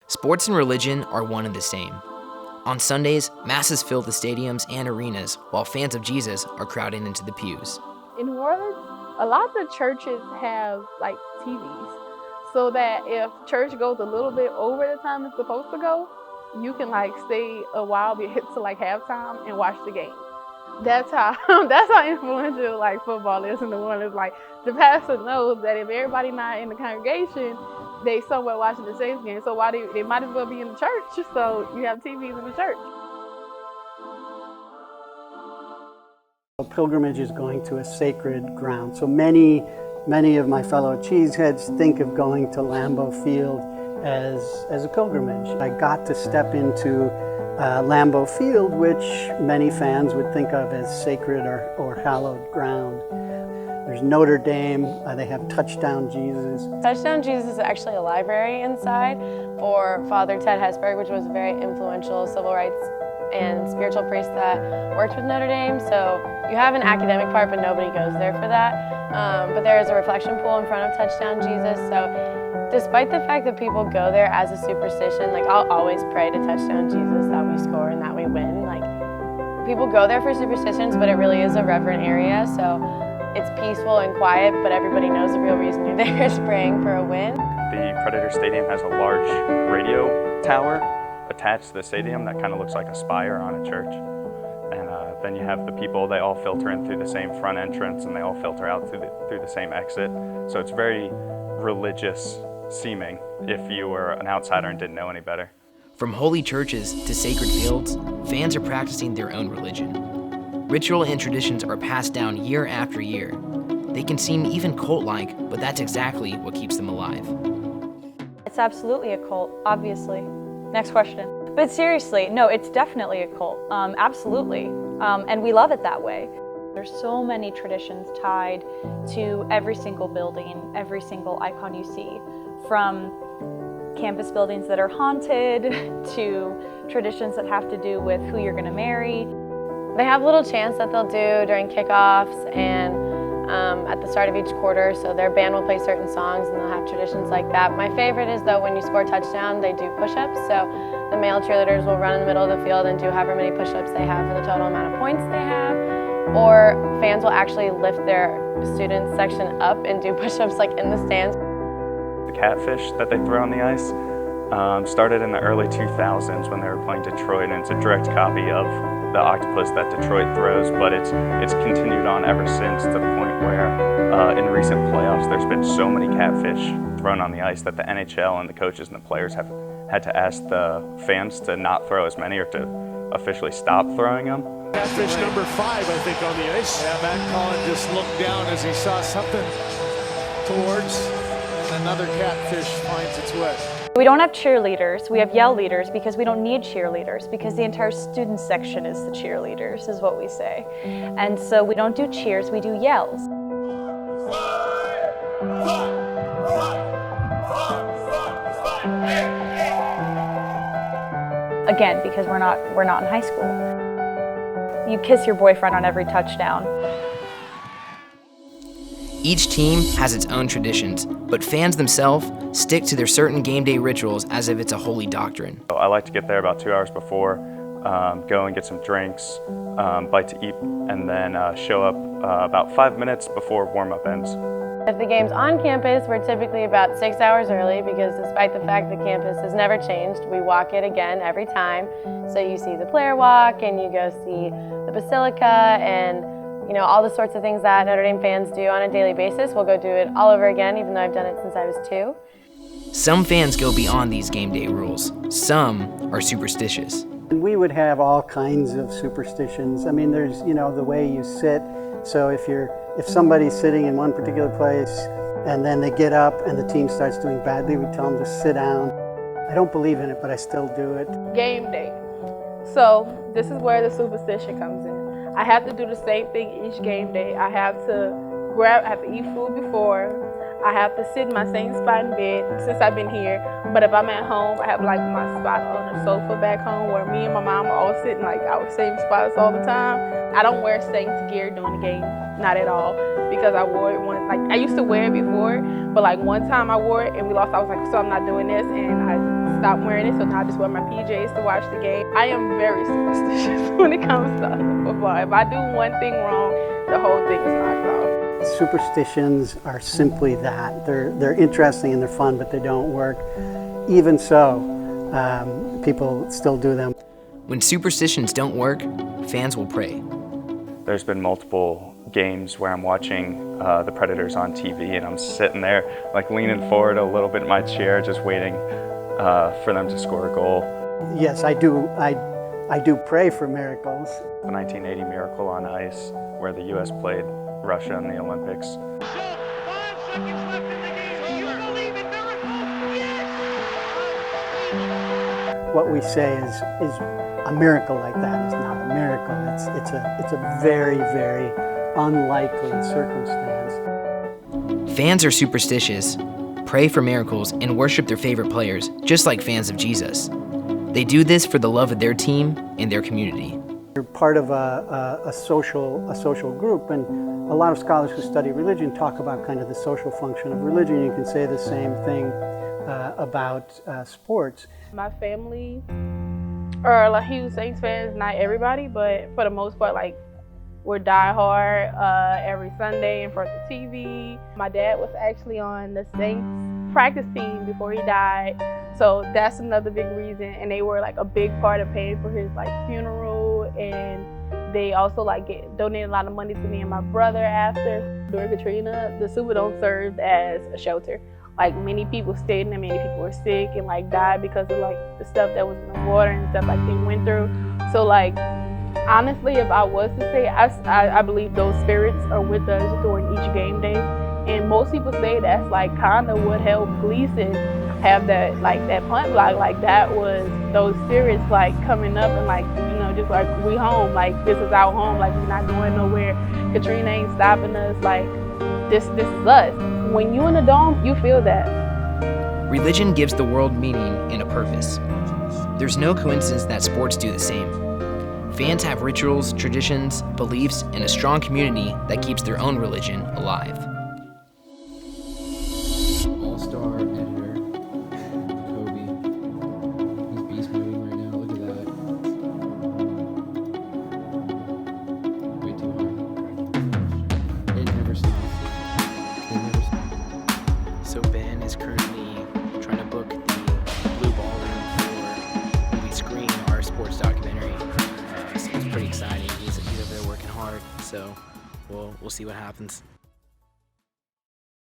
Sports and religion are one and the same. On Sundays, masses fill the stadiums and arenas, while fans of Jesus are crowding into the pews. In New Orleans, a lot of the churches have like TVs, so that if church goes a little bit over the time it's supposed to go, you can like stay a while to like halftime and watch the game. That's how influential like football is in New Orleans. Like the pastor knows that if everybody not in the congregation, they somewhere watching the Saints game. So why they might as well be in the church. So you have TVs in the church. A pilgrimage is going to a sacred ground. So many of my fellow cheeseheads think of going to Lambeau Field as a pilgrimage. I got to step into Lambeau Field, which many fans would think of as sacred or hallowed ground. There's Notre Dame, they have Touchdown Jesus. Touchdown Jesus is actually a library inside for Father Ted Hesburgh, which was a very influential civil rights and spiritual priest that worked with Notre Dame. So you have an academic part, but nobody goes there for that. But there is a reflection pool in front of Touchdown Jesus. So despite the fact that people go there as a superstition, like I'll always pray to Touchdown Jesus that we score and that we win. Like people go there for superstitions, but it really is a reverent area. So it's peaceful and quiet, but everybody knows the real reason you're there is praying for a win. The Predator Stadium has a large radio tower attached to the stadium that kind of looks like a spire on a church. And then you have the people, they all filter in through the same front entrance and they all filter out through the same exit. So it's very religious seeming if you were an outsider and didn't know any better. From holy churches to sacred fields, fans are practicing their own religion. Ritual and traditions are passed down year after year. They can seem even cult-like, but that's exactly what keeps them alive. It's absolutely a cult, obviously. Next question. But seriously, no, it's definitely a cult, absolutely. And we love it that way. There's so many traditions tied to every single building, every single icon you see, from campus buildings that are haunted to traditions that have to do with who you're gonna marry. They have little chants that they'll do during kickoffs and at the start of each quarter, so their band will play certain songs and they'll have traditions like that. My favorite is though when you score a touchdown, they do push-ups. So the male cheerleaders will run in the middle of the field and do however many push-ups they have for the total amount of points they have. Or fans will actually lift their student section up and do push-ups like in the stands. The catfish that they throw on the ice started in the early 2000s when they were playing Detroit, and it's a direct copy of the octopus that Detroit throws, but it's continued on ever since to the point where in recent playoffs there's been so many catfish thrown on the ice that the NHL and the coaches and the players have had to ask the fans to not throw as many or to officially stop throwing them. Catfish number 5, I think, on the ice. Yeah, Matt Collin just looked down as he saw something towards, and another catfish finds its way. We don't have cheerleaders, we have yell leaders because we don't need cheerleaders because the entire student section is the cheerleaders, is what we say. And so we don't do cheers, we do yells. Again, because we're not in high school. You kiss your boyfriend on every touchdown. Each team has its own traditions, but fans themselves stick to their certain game day rituals as if it's a holy doctrine. I like to get there about 2 hours before, go and get some drinks, bite to eat, and then show up about 5 minutes before warm-up ends. If the game's on campus, we're typically about 6 hours early because despite the fact that campus has never changed, we walk it again every time. So you see the player walk and you go see the Basilica and all the sorts of things that Notre Dame fans do on a daily basis. We'll go do it all over again, even though I've done it since I was 2. Some fans go beyond these game day rules. Some are superstitious. And we would have all kinds of superstitions. I mean, there's, the way you sit. So if somebody's sitting in one particular place and then they get up and the team starts doing badly, we tell them to sit down. I don't believe in it, but I still do it. Game day. So this is where the superstition comes in. I have to do the same thing each game day. I have to eat food before. I have to sit in my same spot in bed since I've been here. But if I'm at home, I have like my spot on the sofa back home where me and my mom are all sitting like our same spots all the time. I don't wear Saints gear during the game, not at all, because I wore it once. Like I used to wear it before, but like one time I wore it and we lost. I was like, so I'm not doing this, and I stopped wearing it, so now I just wear my PJs to watch the game. I am very superstitious when it comes to football. If I do one thing wrong, the whole thing is knocked off. Superstitions are simply that. They're interesting and they're fun, but they don't work. Even so, people still do them. When superstitions don't work, fans will pray. There's been multiple games where I'm watching the Predators on TV and I'm sitting there like leaning forward a little bit in my chair just waiting for them to score a goal. Yes, I do pray for miracles. The 1980 Miracle on Ice where the U.S. played Russia in the Olympics. So, 5 seconds left in the game. Do you believe in miracles? Yes! What we say is a miracle like that is not a miracle. It's a very, very unlikely circumstance. Fans are superstitious, pray for miracles, and worship their favorite players, just like fans of Jesus. They do this for the love of their team and their community. You're part of a social group, and a lot of scholars who study religion talk about kind of the social function of religion. You can say the same thing about sports. My family are like huge Saints fans, not everybody, but for the most part, like we're diehard every Sunday in front of the TV. My dad was actually on the Saints practice team before he died, so that's another big reason. And they were like a big part of paying for his like funeral, and they also like donated a lot of money to me and my brother after. During Katrina, the Superdome served as a shelter. Like many people stayed in there, many people were sick and like died because of like the stuff that was in the water and stuff like they went through. So like honestly, if I was to say, I believe those spirits are with us during each game day. And most people say that's like kind of what helped Gleason have that punt block. Like that was those spirits like coming up and like, you know, just like we home, like this is our home, like we're not going nowhere. Katrina ain't stopping us, like this is us. When you in the dome, you feel that. Religion gives the world meaning and a purpose. There's no coincidence that sports do the same. Fans have rituals, traditions, beliefs, and a strong community that keeps their own religion alive. All-star editor, Kobe. He's beast moving right now. Look at that. Way too hard. It never stops. So Ben is currently trying to book the Blue Ballroom for when we screen our sports documentary. So it's pretty exciting. He's over there working hard. So we'll see what happens.